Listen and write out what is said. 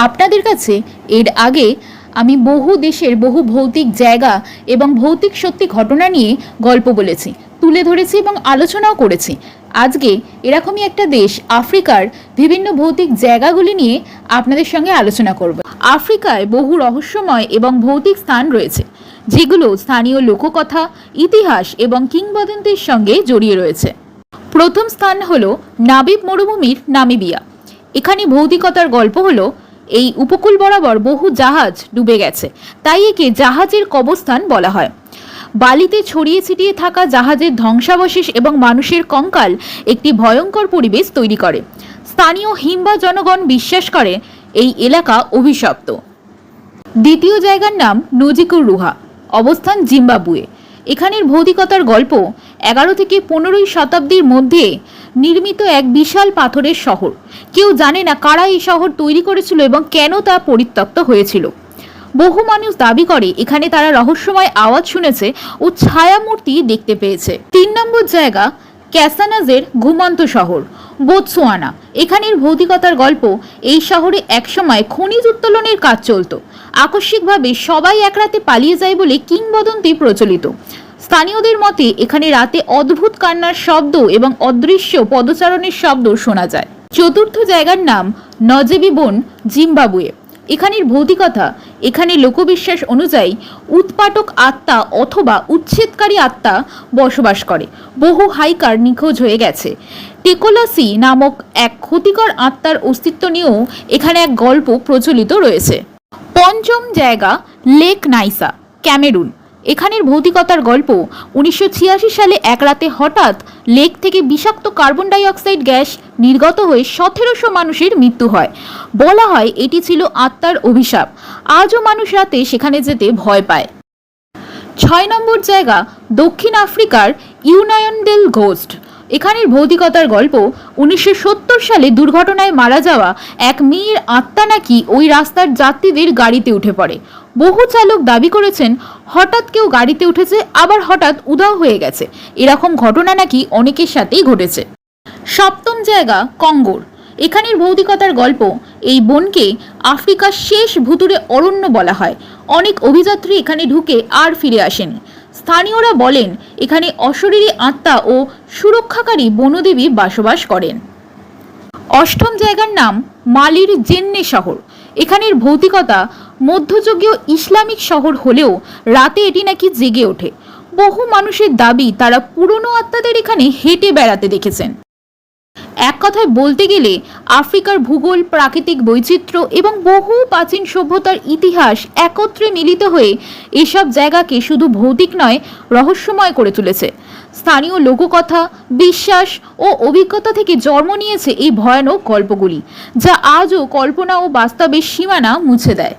আপনাদের কাছে এর আগে আমি বহু দেশের বহু ভৌতিক জায়গা এবং ভৌতিক সত্যি ঘটনা নিয়ে গল্প বলেছি, তুলে ধরেছি এবং আলোচনাও করেছি। আজকে এরকমই একটা দেশ আফ্রিকার বিভিন্ন ভৌতিক জায়গাগুলি নিয়ে আপনাদের সঙ্গে আলোচনা করব। আফ্রিকায় বহু রহস্যময় এবং ভৌতিক স্থান রয়েছে, যেগুলো স্থানীয় লোককথা, ইতিহাস এবং কিংবদন্তির সঙ্গে জড়িয়ে রয়েছে। প্রথম স্থান হলো নাবিব মরুভূমির নামিবিয়া। এখানে ভৌতিকতার গল্প হলো এই উপকূল বরাবর বহু জাহাজ ডুবে গেছে, তাই একে জাহাজের কবরস্থান বলা হয়। বালিতে ছড়িয়ে ছিটিয়ে থাকা জাহাজের ধ্বংসাবশেষ এবং মানুষের কঙ্কাল একটি ভয়ঙ্কর পরিবেশ তৈরি করে। স্থানীয় হিম্বা জনগণ বিশ্বাস করে এই এলাকা অভিশপ্ত। দ্বিতীয় জায়গার নাম নজিকুর রুহা, অবস্থান জিম্বাবুয়ে। এখানের ভৌতিকতার গল্প 11 থেকে 15 শতাব্দীর মধ্যে নির্মিত এক বিশাল পাথরের শহর। কেউ জানে না কারা এই শহর তৈরি করেছিল এবং কেন তা পরিত্যক্ত হয়েছিল। বহু মানুষ দাবি করে এখানে তারা রহস্যময় আওয়াজ শুনেছে ও ছায়ামূর্তি দেখতে পেয়েছে। 3 নম্বর জায়গা ক্যাসানাজের ঘুমন্ত শহর, বোতসোয়ানা। এখানের ভৌতিকতার গল্প, এই শহরে একসময় খনিজ উত্তোলনের কাজ চলত। আকস্মিকভাবে সবাই এক রাতে পালিয়ে যায় বলে কিংবদন্তি প্রচলিত। স্থানীয়দের মতে এখানে রাতে অদ্ভুত কান্নার শব্দ এবং অদৃশ্য পদচারণের শব্দ শোনা যায়। চতুর্থ জায়গার নাম নজেবি বন, জিম্বাবুয়ে। এখানের ভৌতিকতা, এখানে লোকবিশ্বাস অনুযায়ী উৎপাটক আত্মা অথবা উচ্ছেদকারী আত্মা বসবাস করে। বহু হাইকার নিখোঁজ হয়ে গেছে। টেকোলাসি নামক এক ক্ষতিকর আত্মার অস্তিত্ব নিয়েও এখানে এক গল্প প্রচলিত রয়েছে। পঞ্চম জায়গা লেক নাইসা, ক্যামেরুন। এখানের ভৌতিকতার গল্প, 1986 সালে এক রাতে হঠাৎ লেক থেকে বিষাক্ত কার্বন ডাই অক্সাইড গ্যাস নির্গত হয়ে 1700 মানুষের মৃত্যু হয়। বলা হয় এটি ছিল আত্মার অভিশাপ। আজও মানুষ রাতে সেখানে যেতে ভয় পায়। 6 নম্বর জায়গা দক্ষিণ আফ্রিকার ইউনায়নডেল ঘোস্ট। এখানের ভৌতিকতার গল্প, 1970 সালে দুর্ঘটনায় মারা যাওয়া এক মেয়ের আত্মা নাকি ওই রাস্তার যাত্রীদের গাড়িতে উঠে পড়ে। বহু চালক দাবি করেছেন হঠাৎ কেউ গাড়িতে উঠেছে, আবার হঠাৎ উধাও হয়ে গেছে। এরকম ঘটনা নাকি অনেকের সাথেই ঘটেছে। 7ম জায়গা কঙ্গোর। এখানের ভৌতিকতার গল্প, এই বনকে আফ্রিকার শেষ ভুতুড়ে অরণ্য বলা হয়। অনেক অভিযাত্রী এখানে ঢুকে আর ফিরে আসেনি। স্থানীয়রা বলেন এখানে অশরীরী আত্মা ও সুরক্ষাকারী বনদেবী বসবাস করেন। 8ম জায়গার নাম মালির জেন্নে শহর। এখানের ভৌতিকতা, মধ্যযুগীয় ইসলামিক শহর হলেও রাতে এটি নাকি জেগে ওঠে। বহু মানুষের দাবি তারা পুরনো আত্মাদের এখানে হেঁটে বেড়াতে দেখেছেন। এক কথায় বলতে গেলে আফ্রিকার ভূগোল, প্রাকৃতিক বৈচিত্র্য এবং বহু প্রাচীন সভ্যতার ইতিহাস একত্রে মিলিত হয়ে এসব জায়গাকে শুধু ভৌতিক নয়, রহস্যময় করে তুলেছে। স্থানীয় লোককথা, বিশ্বাস ও অভিজ্ঞতা থেকে জন্ম নিয়েছে এই ভয়ানক গল্পগুলি, যা আজও কল্পনা ও বাস্তবের সীমানা মুছে দেয়।